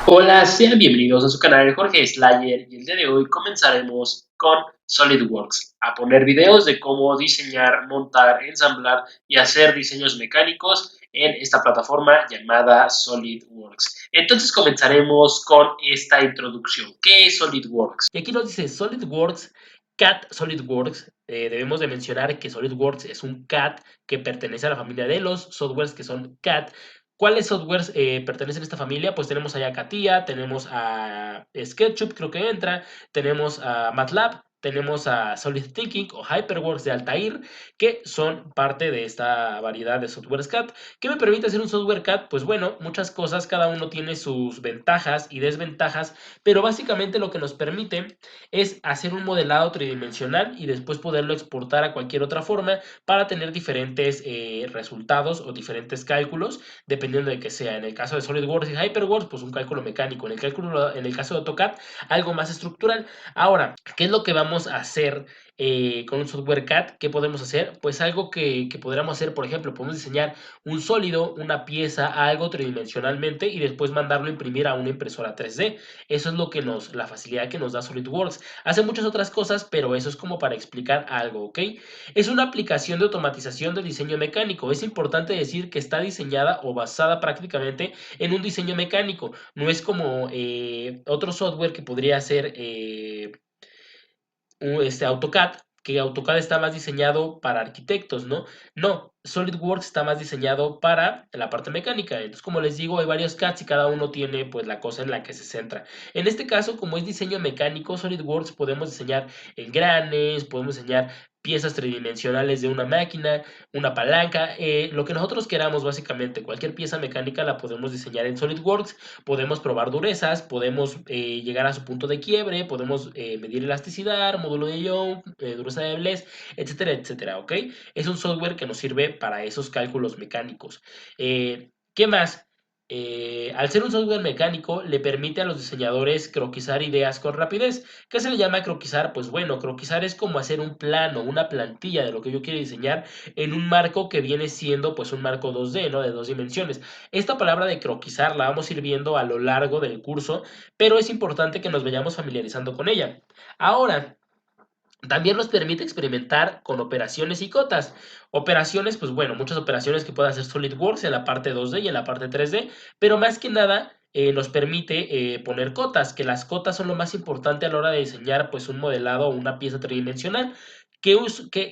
Hola, sean bienvenidos a su canal Jorge Slayer y el día de hoy comenzaremos con SolidWorks, a poner videos de cómo diseñar, montar, ensamblar y hacer diseños mecánicos en esta plataforma llamada SolidWorks. Entonces comenzaremos con esta introducción. ¿Qué es SolidWorks? Y aquí nos dice SolidWorks, CAD SolidWorks. Debemos de mencionar que SolidWorks es un CAD que pertenece a la familia de los softwares que son CAD. ¿Cuáles softwares pertenecen a esta familia? Pues tenemos allá CATIA, tenemos a SketchUp, creo que entra, tenemos a MATLAB, tenemos a Solid Thinking o HyperWorks de Altair, que son parte de esta variedad de softwares CAD. ¿Qué me permite hacer un software CAD? Pues bueno, muchas cosas, cada uno tiene sus ventajas y desventajas, pero básicamente lo que nos permite es hacer un modelado tridimensional y después poderlo exportar a cualquier otra forma para tener diferentes resultados o diferentes cálculos dependiendo de que sea. En el caso de SolidWorks y HyperWorks, pues un cálculo mecánico. En el caso de AutoCAD, algo más estructural. Ahora, ¿qué es lo que vamos a hacer con un software CAD? ¿Qué podemos hacer? Pues algo que podríamos hacer, por ejemplo, podemos diseñar un sólido, una pieza, algo tridimensionalmente y después mandarlo a imprimir a una impresora 3D. Eso es lo que la facilidad que nos da SolidWorks. Hace muchas otras cosas, pero eso es como para explicar algo, ¿ok? Es una aplicación de automatización de diseño mecánico. Es importante decir que está diseñada o basada prácticamente en un diseño mecánico. No es como otro software que podría ser AutoCAD, que AutoCAD está más diseñado para arquitectos, ¿no? No, SolidWorks está más diseñado para la parte mecánica. Entonces, como les digo, hay varios CADs y cada uno tiene pues la cosa en la que se centra. En este caso, como es diseño mecánico, SolidWorks podemos diseñar engranes, podemos diseñar piezas tridimensionales de una máquina, una palanca, lo que nosotros queramos básicamente. Cualquier pieza mecánica la podemos diseñar en SolidWorks, podemos probar durezas, podemos llegar a su punto de quiebre, podemos medir elasticidad, módulo de Young, dureza de Bless, etcétera, etcétera, ¿ok? Es un software que nos sirve para esos cálculos mecánicos. ¿Qué más? Al ser un software mecánico, le permite a los diseñadores croquisar ideas con rapidez. ¿Qué se le llama croquisar? Pues bueno, croquisar es como hacer un plano, una plantilla de lo que yo quiero diseñar en un marco que viene siendo pues un marco 2D, ¿no? De dos dimensiones. Esta palabra de croquisar la vamos a ir viendo a lo largo del curso, pero es importante que nos vayamos familiarizando con ella. Ahora, también nos permite experimentar con operaciones y cotas. Operaciones, pues bueno, muchas operaciones que puede hacer SolidWorks en la parte 2D y en la parte 3D, pero más que nada nos permite poner cotas, que las cotas son lo más importante a la hora de diseñar pues un modelado o una pieza tridimensional. ¿Qué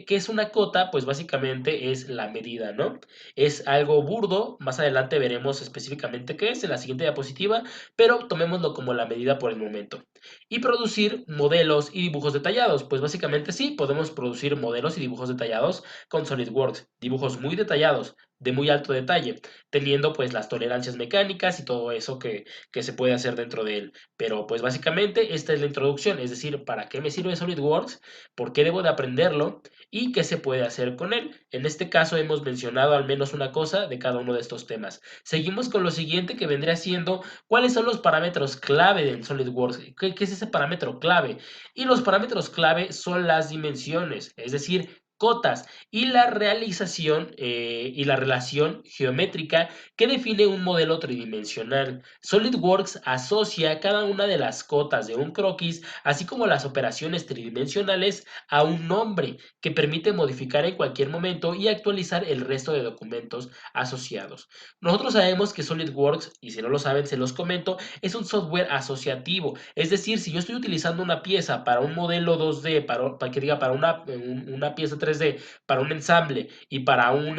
es una cota? Pues básicamente es la medida, ¿no? Es algo burdo, más adelante veremos específicamente qué es en la siguiente diapositiva, pero tomémoslo como la medida por el momento. Y producir modelos y dibujos detallados. Pues básicamente sí, podemos producir modelos y dibujos detallados con SolidWorks, dibujos muy detallados, de muy alto detalle, teniendo pues las tolerancias mecánicas y todo eso que se puede hacer dentro de él. Pero pues básicamente esta es la introducción, es decir, ¿para qué me sirve SolidWorks? ¿Por qué debo de aprenderlo? ¿Y qué se puede hacer con él? En este caso hemos mencionado al menos una cosa de cada uno de estos temas. Seguimos con lo siguiente que vendría siendo ¿cuáles son los parámetros clave en SolidWorks? ¿Qué es ese parámetro clave? Y los parámetros clave son las dimensiones, es decir, cotas y la realización y la relación geométrica que define un modelo tridimensional. SolidWorks asocia cada una de las cotas de un croquis, así como las operaciones tridimensionales, a un nombre que permite modificar en cualquier momento y actualizar el resto de documentos asociados. Nosotros sabemos que SolidWorks, y si no lo saben, se los comento, es un software asociativo. Es decir, si yo estoy utilizando una pieza para un modelo 2D, para que diga, para una pieza 3D, para un ensamble y para una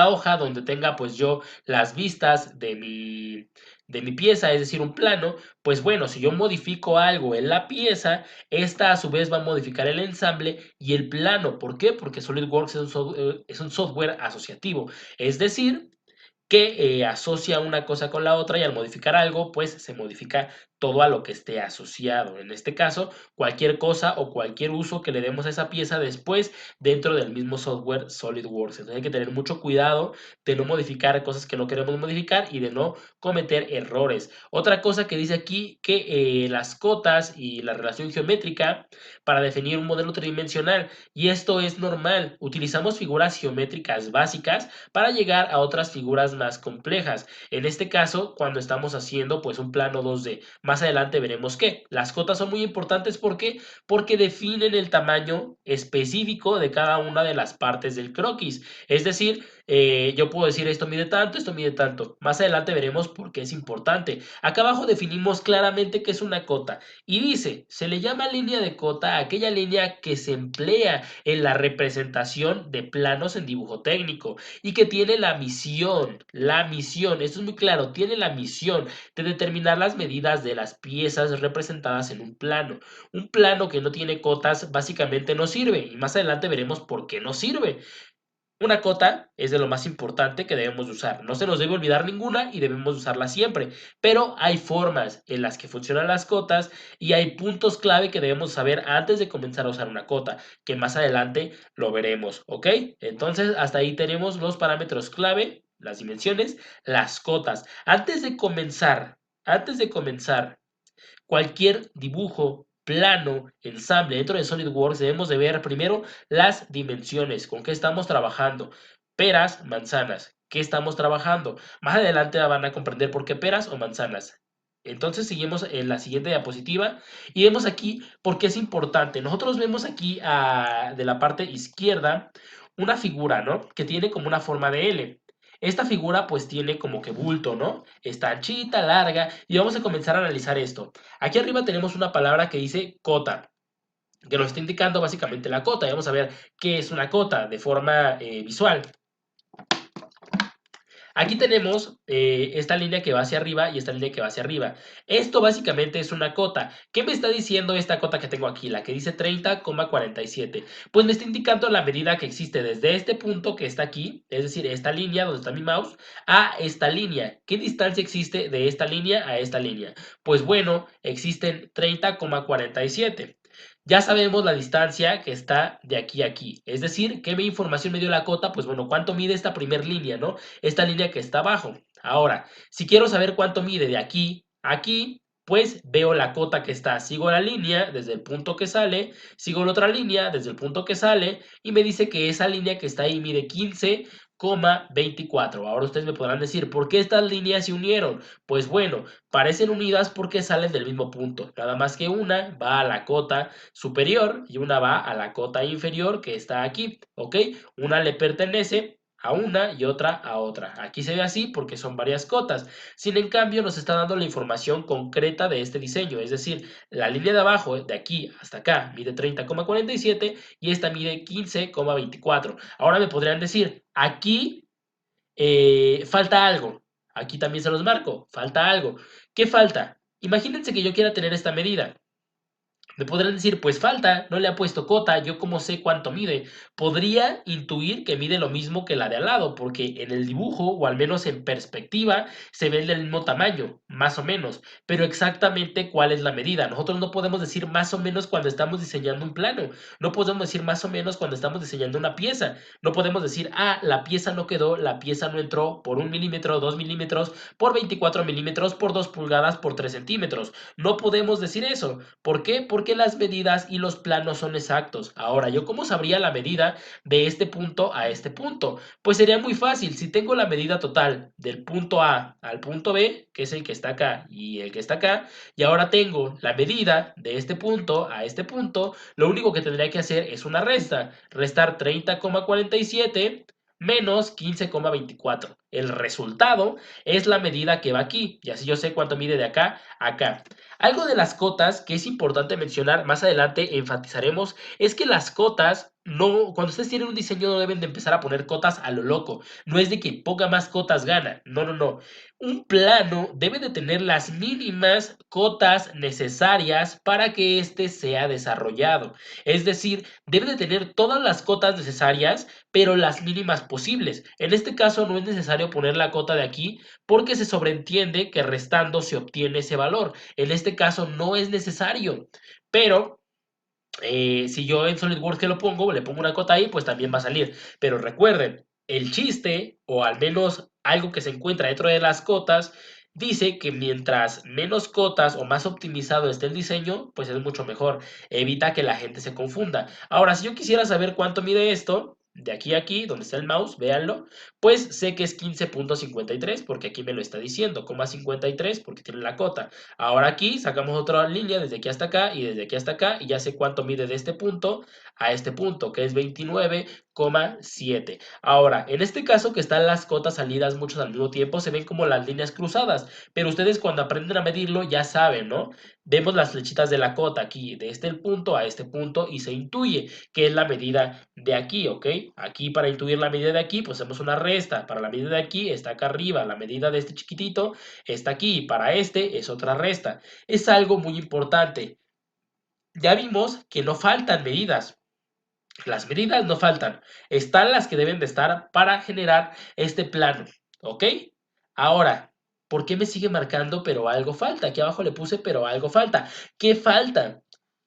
hoja donde tenga pues yo las vistas de mi pieza, es decir, un plano, pues bueno, si yo modifico algo en la pieza, esta a su vez va a modificar el ensamble y el plano. ¿Por qué? Porque SolidWorks es un software asociativo. Es decir, que asocia una cosa con la otra y al modificar algo, pues se modifica todo a lo que esté asociado. En este caso, cualquier cosa o cualquier uso que le demos a esa pieza después dentro del mismo software SolidWorks. Entonces hay que tener mucho cuidado de no modificar cosas que no queremos modificar y de no cometer errores. Otra cosa que dice aquí que las cotas y la relación geométrica para definir un modelo tridimensional, y esto es normal. Utilizamos figuras geométricas básicas para llegar a otras figuras más complejas. En este caso, cuando estamos haciendo pues un plano 2D, más adelante veremos que las cotas son muy importantes. ¿Por qué? Porque definen el tamaño específico de cada una de las partes del croquis. Es decir, yo puedo decir esto mide tanto, esto mide tanto. Más adelante veremos por qué es importante. Acá abajo definimos claramente qué es una cota y dice, se le llama línea de cota a aquella línea que se emplea en la representación de planos en dibujo técnico y que tiene la misión, esto es muy claro, tiene la misión de determinar las medidas de las piezas representadas en un plano. Un plano que no tiene cotas básicamente no sirve y más adelante veremos por qué no sirve. Una cota es de lo más importante que debemos de usar. No se nos debe olvidar ninguna y debemos usarla siempre. Pero hay formas en las que funcionan las cotas y hay puntos clave que debemos saber antes de comenzar a usar una cota, que más adelante lo veremos, ¿ok? Entonces, hasta ahí tenemos los parámetros clave, las dimensiones, las cotas. Antes de comenzar cualquier dibujo, plano, ensamble dentro de SolidWorks debemos de ver primero las dimensiones, con qué estamos trabajando. Peras, manzanas, ¿qué estamos trabajando? Más adelante van a comprender por qué peras o manzanas. Entonces seguimos en la siguiente diapositiva y vemos aquí por qué es importante. Nosotros vemos aquí de la parte izquierda una figura, ¿no? Que tiene como una forma de L. Esta figura pues tiene como que bulto, ¿no? Está anchita, larga y vamos a comenzar a analizar esto. Aquí arriba tenemos una palabra que dice cota, que nos está indicando básicamente la cota. Y vamos a ver qué es una cota de forma visual. Aquí tenemos esta línea que va hacia arriba y esta línea que va hacia arriba. Esto básicamente es una cota. ¿Qué me está diciendo esta cota que tengo aquí? La que dice 30,47. Pues me está indicando la medida que existe desde este punto que está aquí, es decir, esta línea donde está mi mouse, a esta línea. ¿Qué distancia existe de esta línea a esta línea? Pues bueno, existen 30,47. Ya sabemos la distancia que está de aquí a aquí. Es decir, ¿qué información me dio la cota? Pues bueno, ¿cuánto mide esta primer línea, no? Esta línea que está abajo. Ahora, si quiero saber cuánto mide de aquí a aquí, pues veo la cota que está. Sigo la línea desde el punto que sale, sigo la otra línea desde el punto que sale y me dice que esa línea que está ahí mide 15,24. Ahora ustedes me podrán decir, ¿por qué estas líneas se unieron? Pues bueno, parecen unidas porque salen del mismo punto. Nada más que una va a la cota superior y una va a la cota inferior que está aquí, ¿ok? Una le pertenece a una y otra a otra. Aquí se ve así porque son varias cotas. Sin en cambio, nos está dando la información concreta de este diseño. Es decir, la línea de abajo, de aquí hasta acá, mide 30,47 y esta mide 15,24. Ahora me podrían decir, aquí falta algo. Aquí también se los marco. Falta algo. ¿Qué falta? Imagínense que yo quiera tener esta medida. Me podrán decir, pues falta, no le ha puesto cota, yo cómo sé cuánto mide. Podría intuir que mide lo mismo que la de al lado, porque en el dibujo, o al menos en perspectiva, se ve del mismo tamaño, más o menos. Pero exactamente cuál es la medida. Nosotros no podemos decir más o menos cuando estamos diseñando un plano. No podemos decir más o menos cuando estamos diseñando una pieza. No podemos decir, ah, la pieza no quedó, la pieza no entró por 1 milímetro, 2 milímetros, por 24 milímetros, por 2 pulgadas, por 3 centímetros. No podemos decir eso. ¿Por qué? Porque las medidas y los planos son exactos. Ahora, ¿yo cómo sabría la medida de este punto a este punto? Pues sería muy fácil. Si tengo la medida total del punto A al punto B, que es el que está acá y el que está acá, y ahora tengo la medida de este punto a este punto, lo único que tendría que hacer es una resta. Restar 30,47 menos 15,24. El resultado es la medida que va aquí, y así yo sé cuánto mide de acá a acá. Algo de las cotas que es importante mencionar, más adelante enfatizaremos, es que las cotas, no, cuando ustedes tienen un diseño no deben de empezar a poner cotas a lo loco. No es de que ponga más cotas gana. No, no, no. Un plano debe de tener las mínimas cotas necesarias para que éste sea desarrollado. Es decir, debe de tener todas las cotas necesarias, pero las mínimas posibles. En este caso no es necesario necesario poner la cota de aquí porque se sobreentiende que restando se obtiene ese valor. En este caso no es necesario, pero si yo en SolidWorks que lo pongo, le pongo una cota ahí, pues también va a salir. Pero recuerden, el chiste, o al menos algo que se encuentra dentro de las cotas, dice que mientras menos cotas o más optimizado esté el diseño, pues es mucho mejor. Evita que la gente se confunda. Ahora, si yo quisiera saber cuánto mide esto, de aquí a aquí, donde está el mouse, véanlo, pues sé que es 15.53 porque aquí me lo está diciendo, 53 porque tiene la cota. Ahora aquí sacamos otra línea desde aquí hasta acá y desde aquí hasta acá y ya sé cuánto mide de este punto a este punto, que es 29,7. Ahora, en este caso que están las cotas salidas muchos al mismo tiempo, se ven como las líneas cruzadas, pero ustedes cuando aprenden a medirlo ya saben, ¿no? Vemos las flechitas de la cota aquí, de este punto a este punto y se intuye que es la medida de aquí, ¿ok? Aquí para intuir la medida de aquí, pues hacemos una resta. Para la medida de aquí está acá arriba, la medida de este chiquitito está aquí, para este es otra resta. Es algo muy importante. Ya vimos que no faltan medidas. Las medidas no faltan. Están las que deben de estar para generar este plano. ¿Ok? Ahora, ¿por qué me sigue marcando pero algo falta? Aquí abajo le puse pero algo falta. ¿Qué falta?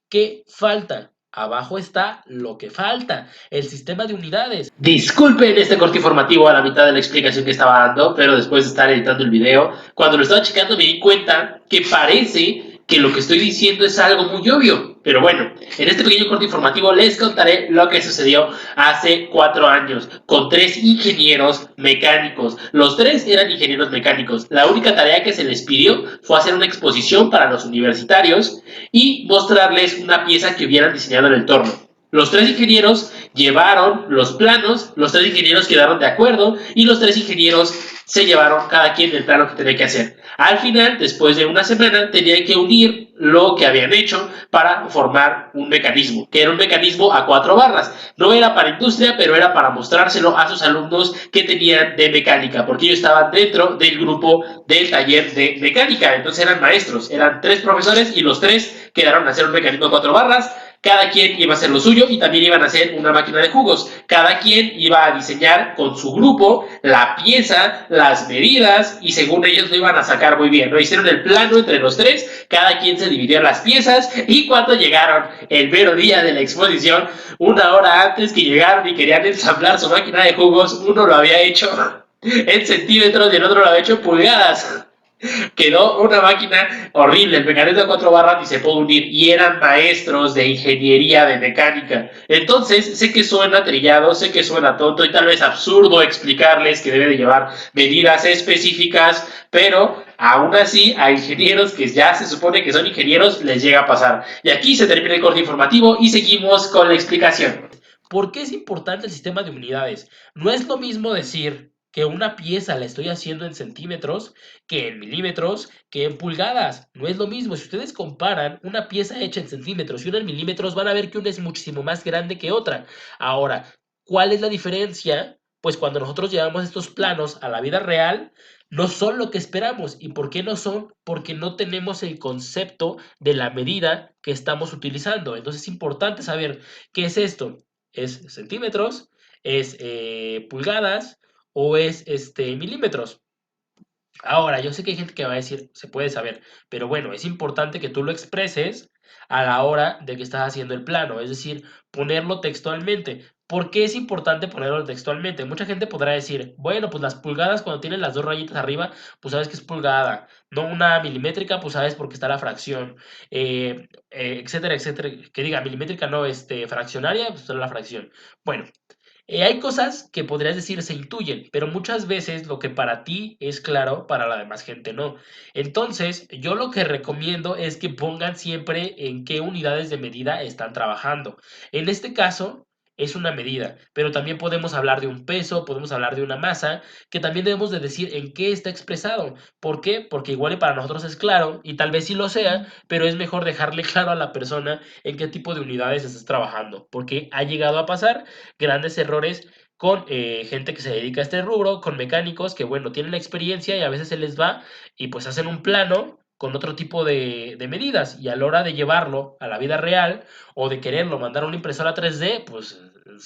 ¿Qué falta? Abajo está lo que falta, el sistema de unidades. Disculpen este corte informativo a la mitad de la explicación que estaba dando, pero después de estar editando el video, cuando lo estaba checando me di cuenta que parece que lo que estoy diciendo es algo muy obvio. Pero bueno, en este pequeño corte informativo les contaré lo que sucedió hace 4 años con 3 ingenieros mecánicos. Los 3 eran ingenieros mecánicos. La única tarea que se les pidió fue hacer una exposición para los universitarios y mostrarles una pieza que hubieran diseñado en el entorno. Los 3 ingenieros llevaron los planos, los 3 ingenieros quedaron de acuerdo y los 3 ingenieros se llevaron cada quien el plano que tenía que hacer. Al final, después de una semana, tenían que unir lo que habían hecho para formar un mecanismo, que era un mecanismo a 4 barras. No era para industria, pero era para mostrárselo a sus alumnos que tenían de mecánica, porque ellos estaban dentro del grupo del taller de mecánica, entonces eran maestros, eran 3 profesores y los 3 quedaron a hacer un mecanismo a 4 barras. Cada quien iba a hacer lo suyo y también iban a hacer una máquina de jugos. Cada quien iba a diseñar con su grupo la pieza, las medidas y según ellos lo iban a sacar muy bien. Lo hicieron el plano entre los 3, cada quien se dividió las piezas y cuando llegaron el mero día de la exposición, una hora antes que llegaron y querían ensamblar su máquina de jugos, uno lo había hecho en centímetros y el otro lo había hecho en pulgadas. Quedó una máquina horrible, el mecanismo de 4 barras ni se puede unir y eran maestros de ingeniería de mecánica. Entonces, sé que suena trillado, sé que suena tonto y tal vez absurdo explicarles que debe de llevar medidas específicas, pero aún así a ingenieros que ya se supone que son ingenieros les llega a pasar. Y aquí se termina el corte informativo y seguimos con la explicación. ¿Por qué es importante el sistema de unidades? No es lo mismo decir que una pieza la estoy haciendo en centímetros, que en milímetros, que en pulgadas. No es lo mismo. Si ustedes comparan una pieza hecha en centímetros y una en milímetros, van a ver que una es muchísimo más grande que otra. Ahora, ¿cuál es la diferencia? Pues cuando nosotros llevamos estos planos a la vida real, no son lo que esperamos. ¿Y por qué no son? Porque no tenemos el concepto de la medida que estamos utilizando. Entonces es importante saber qué es esto. ¿Es centímetros? ¿Es pulgadas? ¿O es milímetros? Ahora, yo sé que hay gente que va a decir, se puede saber, pero bueno, es importante que tú lo expreses a la hora de que estás haciendo el plano, es decir, ponerlo textualmente. ¿Por qué es importante ponerlo textualmente? Mucha gente podrá decir, bueno, pues las pulgadas cuando tienen las 2 rayitas arriba, pues sabes que es pulgada, no una milimétrica, pues sabes porque está la fracción, etcétera, etcétera, que diga milimétrica no, fraccionaria, pues está la fracción. Bueno, hay cosas que podrías decir se intuyen, pero muchas veces lo que para ti es claro, para la demás gente no. Entonces, yo lo que recomiendo es que pongan siempre en qué unidades de medida están trabajando. En este caso, es una medida, pero también podemos hablar de un peso, podemos hablar de una masa, que también debemos de decir en qué está expresado. ¿Por qué? Porque igual y para nosotros es claro, y tal vez sí lo sea, pero es mejor dejarle claro a la persona en qué tipo de unidades estás trabajando, porque ha llegado a pasar grandes errores con gente que se dedica a este rubro, con mecánicos que, bueno, tienen la experiencia y a veces se les va y pues hacen un plano con otro tipo de medidas y a la hora de llevarlo a la vida real o de quererlo mandar a una impresora 3D, pues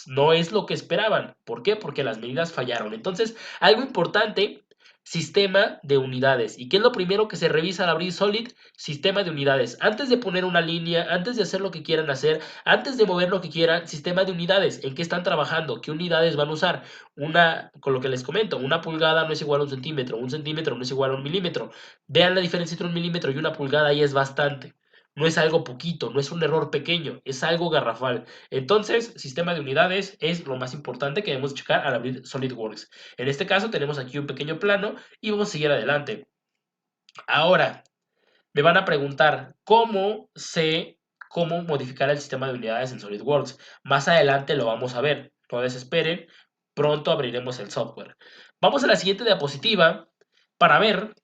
no es lo que esperaban. ¿Por qué? Porque las medidas fallaron. Entonces, algo importante, sistema de unidades. ¿Y qué es lo primero que se revisa al abrir Solid? Sistema de unidades. Antes de poner una línea, antes de hacer lo que quieran hacer, antes de mover lo que quieran, sistema de unidades. ¿En qué están trabajando? ¿Qué unidades van a usar? Con lo que les comento, una pulgada no es igual a un centímetro no es igual a un milímetro. Vean la diferencia entre un milímetro y una pulgada y es bastante. No es algo poquito, no es un error pequeño, es algo garrafal. Entonces, sistema de unidades es lo más importante que debemos checar al abrir SolidWorks. En este caso tenemos aquí un pequeño plano y vamos a seguir adelante. Ahora, me van a preguntar cómo modificar el sistema de unidades en SolidWorks. Más adelante lo vamos a ver. No desesperen, pronto abriremos el software. Vamos a la siguiente diapositiva para ver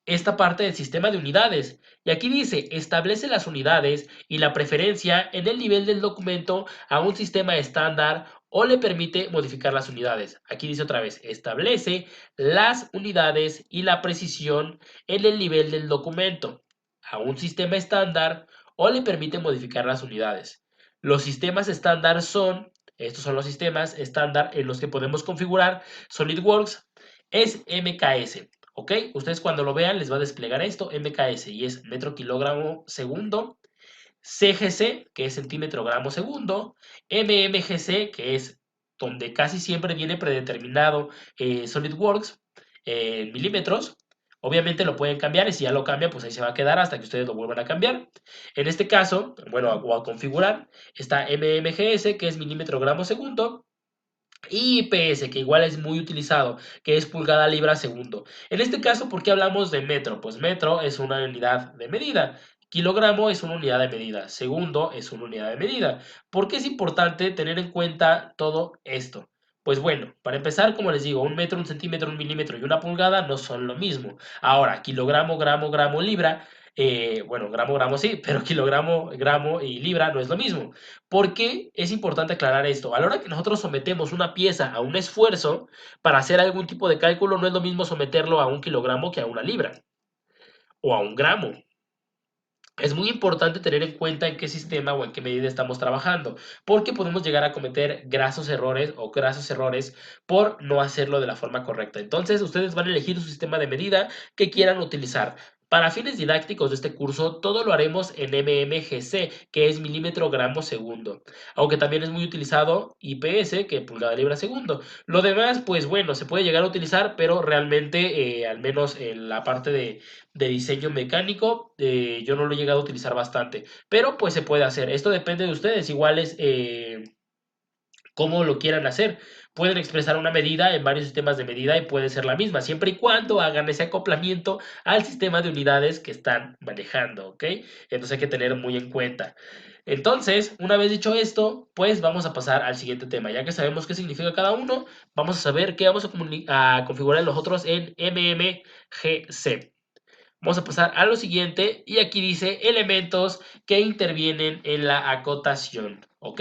esta parte del sistema de unidades. Y aquí dice, establece las unidades y la preferencia en el nivel del documento a un sistema estándar o le permite modificar las unidades. Aquí dice otra vez, establece las unidades y la precisión en el nivel del documento a un sistema estándar o le permite modificar las unidades. Los sistemas estándar estos son los sistemas estándar en los que podemos configurar SolidWorks, es MKS. ¿Ok? Ustedes cuando lo vean les va a desplegar esto, MKS, y es metro kilogramo segundo, CGC, que es centímetro gramo segundo, MMGC, que es donde casi siempre viene predeterminado SolidWorks en milímetros. Obviamente lo pueden cambiar y si ya lo cambian, pues ahí se va a quedar hasta que ustedes lo vuelvan a cambiar. En este caso, bueno, o a configurar, está MMGS, que es milímetro gramo segundo, y IPS, que igual es muy utilizado, que es pulgada libra segundo. En este caso, ¿por qué hablamos de metro? Pues metro es una unidad de medida. Kilogramo es una unidad de medida. Segundo es una unidad de medida. ¿Por qué es importante tener en cuenta todo esto? Pues bueno, para empezar, como les digo, un metro, un centímetro, un milímetro y una pulgada no son lo mismo. Ahora, kilogramo, gramo, gramo, libra. Bueno, gramo, gramo sí, pero kilogramo, gramo y libra no es lo mismo. ¿Por qué es importante aclarar esto? A la hora que nosotros sometemos una pieza a un esfuerzo para hacer algún tipo de cálculo, no es lo mismo someterlo a un kilogramo que a una libra o a un gramo. Es muy importante tener en cuenta en qué sistema o en qué medida estamos trabajando, porque podemos llegar a cometer grasos errores por no hacerlo de la forma correcta. Entonces, ustedes van a elegir su sistema de medida que quieran utilizar. Para fines didácticos de este curso, todo lo haremos en MMGC, que es milímetro gramo segundo, aunque también es muy utilizado IPS, que es pulgada libra segundo. Lo demás, pues bueno, se puede llegar a utilizar, pero realmente, al menos en la parte de diseño mecánico, yo no lo he llegado a utilizar bastante, pero pues se puede hacer. Esto depende de ustedes, igual es cómo lo quieran hacer. Pueden expresar una medida en varios sistemas de medida y puede ser la misma, siempre y cuando hagan ese acoplamiento al sistema de unidades que están manejando, ¿ok? Entonces hay que tener muy en cuenta. Entonces, una vez dicho esto, pues vamos a pasar al siguiente tema. Ya que sabemos qué significa cada uno, vamos a saber qué vamos a configurar nosotros en MMGC. Vamos a pasar a lo siguiente y aquí dice elementos que intervienen en la acotación, ¿ok?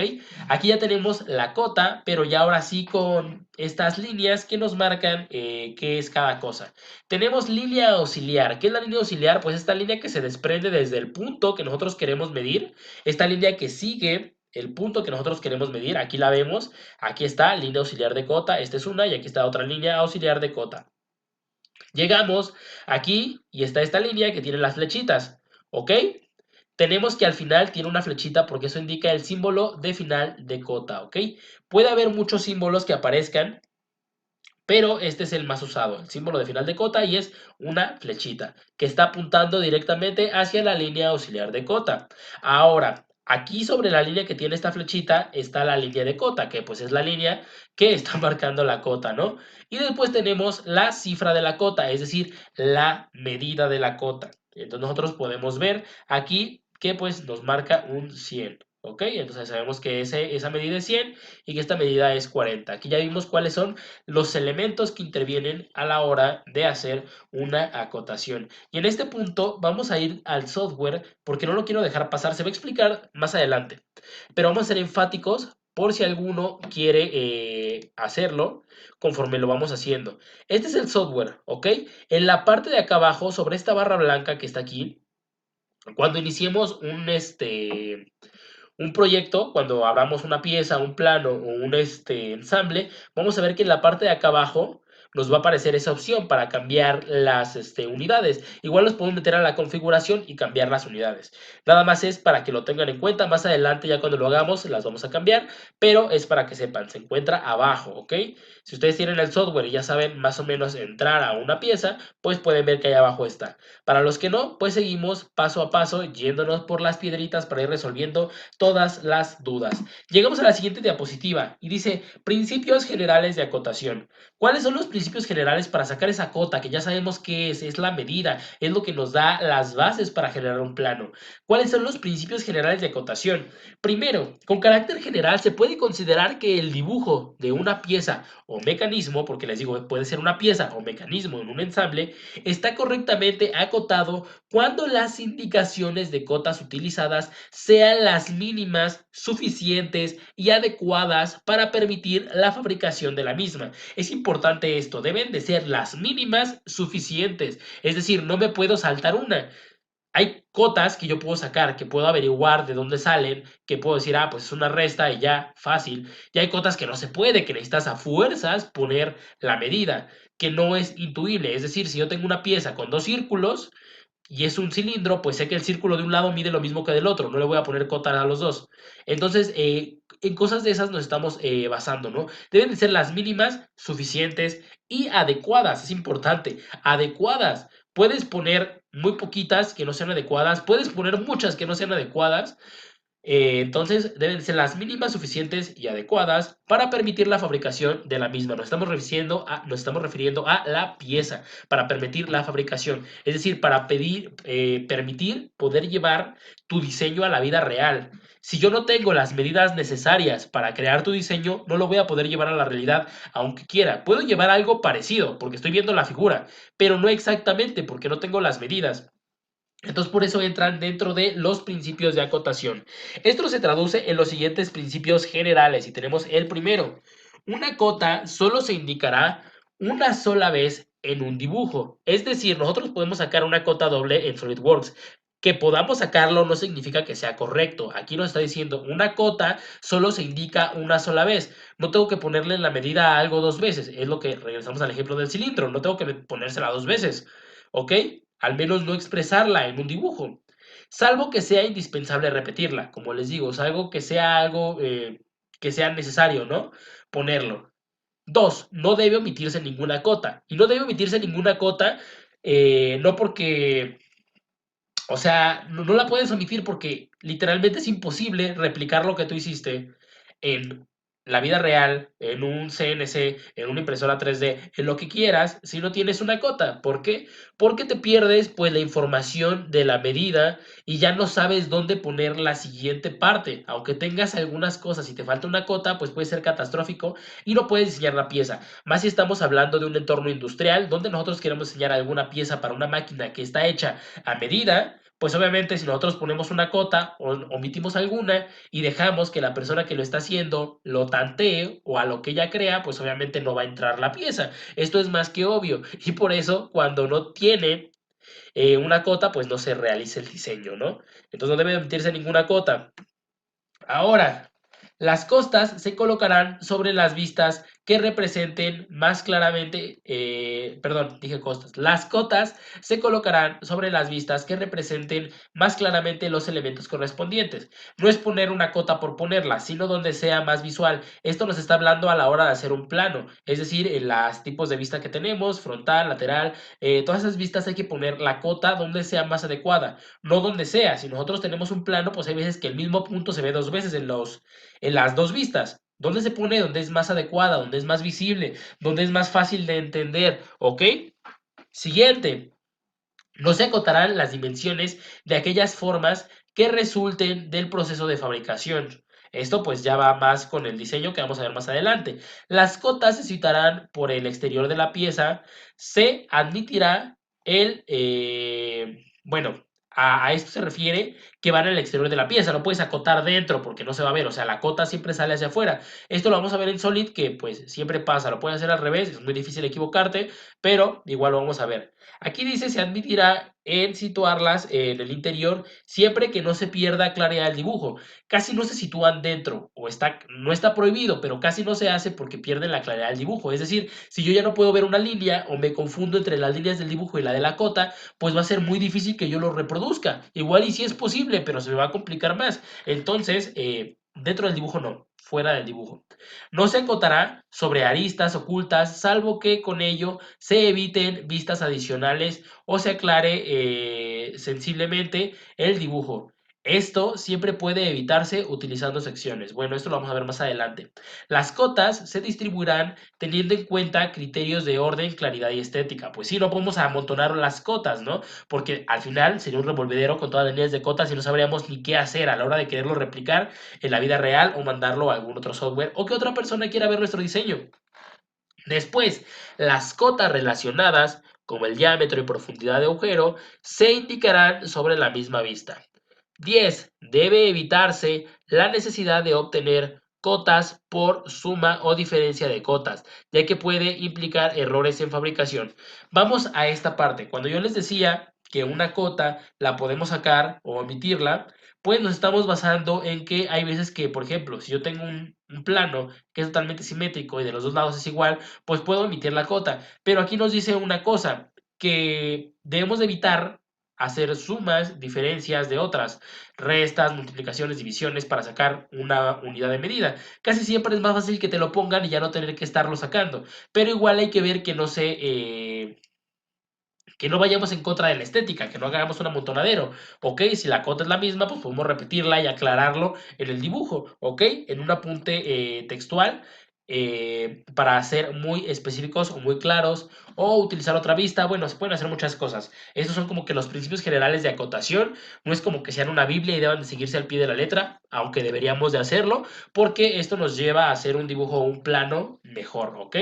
Aquí ya tenemos la cota, pero ya ahora sí con estas líneas que nos marcan qué es cada cosa. Tenemos línea auxiliar. ¿Qué es la línea auxiliar? Pues esta línea que se desprende desde el punto que nosotros queremos medir, esta línea que sigue el punto que nosotros queremos medir, aquí la vemos, aquí está línea auxiliar de cota, esta es una y aquí está otra línea auxiliar de cota. Llegamos aquí y está esta línea que tiene las flechitas, ¿ok? Tenemos que al final tiene una flechita porque eso indica el símbolo de final de cota, ¿ok? Puede haber muchos símbolos que aparezcan, pero este es el más usado, el símbolo de final de cota y es una flechita que está apuntando directamente hacia la línea auxiliar de cota. Ahora, aquí sobre la línea que tiene esta flechita está la línea de cota, que pues es la línea que está marcando la cota, ¿no? Y después tenemos la cifra de la cota, es decir, la medida de la cota. Entonces nosotros podemos ver aquí que pues nos marca un 100. ¿Ok? Entonces sabemos que esa medida es 100 y que esta medida es 40. Aquí ya vimos cuáles son los elementos que intervienen a la hora de hacer una acotación. Y en este punto vamos a ir al software porque no lo quiero dejar pasar, se va a explicar más adelante, pero vamos a ser enfáticos por si alguno quiere hacerlo conforme lo vamos haciendo. Este es el software, ¿ok? En la parte de acá abajo, sobre esta barra blanca que está aquí, cuando iniciemos un proyecto, cuando abramos una pieza, un plano o un ensamble, vamos a ver que en la parte de acá abajo nos va a aparecer esa opción para cambiar las unidades. Igual los podemos meter a la configuración y cambiar las unidades. Nada más es para que lo tengan en cuenta. Más adelante, ya cuando lo hagamos, las vamos a cambiar, pero es para que sepan, se encuentra abajo, ¿ok? Si ustedes tienen el software y ya saben más o menos entrar a una pieza, pues pueden ver que ahí abajo está. Para los que no, pues seguimos paso a paso yéndonos por las piedritas para ir resolviendo todas las dudas. Llegamos a la siguiente diapositiva y dice principios generales de acotación. ¿Cuáles son los principios generales para sacar esa cota que ya sabemos qué es la medida, es lo que nos da las bases para generar un plano? ¿Cuáles son los principios generales de acotación? Primero, con carácter general se puede considerar que el dibujo de una pieza o mecanismo, porque les digo, puede ser una pieza o mecanismo en un ensamble, está correctamente acotado cuando las indicaciones de cotas utilizadas sean las mínimas, suficientes y adecuadas para permitir la fabricación de la misma. Es importante esto, deben de ser las mínimas suficientes, es decir, no me puedo saltar una. Hay cotas que yo puedo sacar, que puedo averiguar de dónde salen, que puedo decir, pues es una resta y ya, fácil. Y hay cotas que no se puede, que necesitas a fuerzas poner la medida, que no es intuible. Es decir, si yo tengo una pieza con dos círculos y es un cilindro, pues sé que el círculo de un lado mide lo mismo que del otro, no le voy a poner cota a los dos. Entonces, en cosas de esas nos estamos basando, ¿no? Deben de ser las mínimas, suficientes y adecuadas, es importante, adecuadas. Puedes poner muy poquitas que no sean adecuadas, puedes poner muchas que no sean adecuadas, entonces deben ser las mínimas suficientes y adecuadas para permitir la fabricación de la misma. Nos estamos refiriendo a la pieza para permitir la fabricación. Es decir, para permitir poder llevar tu diseño a la vida real. Si yo no tengo las medidas necesarias para crear tu diseño, no lo voy a poder llevar a la realidad, aunque quiera. Puedo llevar algo parecido porque estoy viendo la figura, pero no exactamente porque no tengo las medidas. Entonces, por eso entran dentro de los principios de acotación. Esto se traduce en los siguientes principios generales y tenemos el primero. Una cota solo se indicará una sola vez en un dibujo. Es decir, nosotros podemos sacar una cota doble en SolidWorks. Que podamos sacarlo no significa que sea correcto. Aquí nos está diciendo una cota solo se indica una sola vez. No tengo que ponerle la medida a algo dos veces. Es lo que regresamos al ejemplo del cilindro. No tengo que ponérsela dos veces. ¿Ok? Al menos no expresarla en un dibujo, salvo que sea indispensable repetirla, como les digo, es algo que sea necesario, ¿no? Ponerlo. Dos, no debe omitirse ninguna cota. Y no debe omitirse ninguna cota, no porque, o sea, no la puedes omitir porque literalmente es imposible replicar lo que tú hiciste en la vida real, en un CNC, en una impresora 3D, en lo que quieras, si no tienes una cota. ¿Por qué? Porque te pierdes pues la información de la medida y ya no sabes dónde poner la siguiente parte. Aunque tengas algunas cosas y te falta una cota, pues puede ser catastrófico y no puedes diseñar la pieza. Más si estamos hablando de un entorno industrial donde nosotros queremos diseñar alguna pieza para una máquina que está hecha a medida, pues obviamente si nosotros ponemos una cota o omitimos alguna y dejamos que la persona que lo está haciendo lo tantee o a lo que ella crea, pues obviamente no va a entrar la pieza. Esto es más que obvio y por eso cuando no tiene una cota, pues no se realiza el diseño, ¿no? Entonces no debe omitirse ninguna cota. Ahora, las costas se colocarán sobre las vistas que representen más claramente, perdón, dije costas. Las cotas se colocarán sobre las vistas que representen más claramente los elementos correspondientes. No es poner una cota por ponerla, sino donde sea más visual. Esto nos está hablando a la hora de hacer un plano, es decir, en los tipos de vista que tenemos, frontal, lateral, todas esas vistas hay que poner la cota donde sea más adecuada, no donde sea. Si nosotros tenemos un plano, pues hay veces que el mismo punto se ve dos veces en las dos vistas. ¿Dónde se pone? Donde es más adecuada, donde es más visible, donde es más fácil de entender, ¿ok? Siguiente, no se acotarán las dimensiones de aquellas formas que resulten del proceso de fabricación. Esto pues ya va más con el diseño que vamos a ver más adelante. Las cotas se citarán por el exterior de la pieza. Se admitirá bueno, a esto se refiere que van al exterior de la pieza. No puedes acotar dentro porque no se va a ver. O sea, la cota siempre sale hacia afuera. Esto lo vamos a ver en Solid que pues siempre pasa. Lo puedes hacer al revés. Es muy difícil equivocarte, pero igual lo vamos a ver. Aquí dice se admitirá en situarlas en el interior siempre que no se pierda claridad del dibujo. Casi no se sitúan dentro o no está prohibido, pero casi no se hace porque pierden la claridad del dibujo. Es decir, si yo ya no puedo ver una línea o me confundo entre las líneas del dibujo y la de la cota, pues va a ser muy difícil que yo lo reproduzca. Igual y sí es posible, pero se me va a complicar más. Entonces, dentro del dibujo no, fuera del dibujo. No se acotará sobre aristas ocultas, salvo que con ello se eviten vistas adicionales o se aclare sensiblemente el dibujo. Esto siempre puede evitarse utilizando secciones. Bueno, esto lo vamos a ver más adelante. Las cotas se distribuirán teniendo en cuenta criterios de orden, claridad y estética. Pues sí, no podemos amontonar las cotas, ¿no? Porque al final sería un revolvedero con todas las líneas de cotas y no sabríamos ni qué hacer a la hora de quererlo replicar en la vida real o mandarlo a algún otro software o que otra persona quiera ver nuestro diseño. Después, las cotas relacionadas, como el diámetro y profundidad de agujero, se indicarán sobre la misma vista. 10. Debe evitarse la necesidad de obtener cotas por suma o diferencia de cotas, ya que puede implicar errores en fabricación. Vamos a esta parte. Cuando yo les decía que una cota la podemos sacar o omitirla, pues nos estamos basando en que hay veces que, por ejemplo, si yo tengo un plano que es totalmente simétrico y de los dos lados es igual, pues puedo omitir la cota. Pero aquí nos dice una cosa, que debemos de evitar hacer sumas, diferencias de otras, restas, multiplicaciones, divisiones para sacar una unidad de medida. Casi siempre es más fácil que te lo pongan y ya no tener que estarlo sacando. Pero igual hay que ver que que no vayamos en contra de la estética, que no hagamos un amontonadero, ¿ok? Si la cota es la misma, pues podemos repetirla y aclararlo en el dibujo, ¿ok? En un apunte textual para ser muy específicos o muy claros o utilizar otra vista, bueno, se pueden hacer muchas cosas. Estos son como que los principios generales de acotación, no es como que sean una Biblia y deban de seguirse al pie de la letra, aunque deberíamos de hacerlo, porque esto nos lleva a hacer un dibujo o un plano mejor, ¿ok?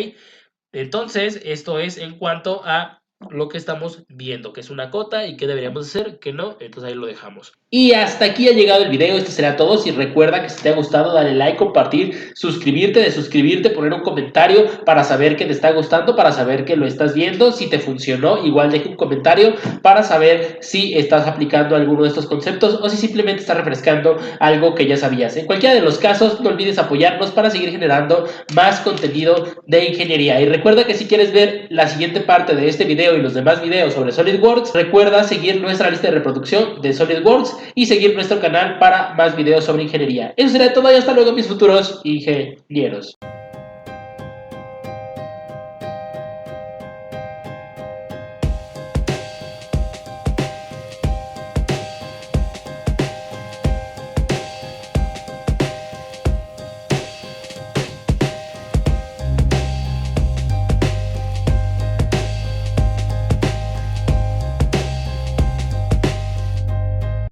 Entonces, esto es en cuanto a lo que estamos viendo, que es una cota y qué deberíamos hacer, que no, entonces ahí lo dejamos. Y hasta aquí ha llegado el video, este será todo. Si recuerda que si te ha gustado, dale like, compartir, suscribirte, poner un comentario para saber que te está gustando, para saber que lo estás viendo. Si te funcionó, igual deja un comentario para saber si estás aplicando alguno de estos conceptos o si simplemente estás refrescando algo que ya sabías. En cualquiera de los casos, no olvides apoyarnos para seguir generando más contenido de ingeniería. Y recuerda que si quieres ver la siguiente parte de este video y los demás videos sobre SolidWorks, recuerda seguir nuestra lista de reproducción de SolidWorks y seguir nuestro canal para más videos sobre ingeniería. Eso será todo y hasta luego, mis futuros ingenieros.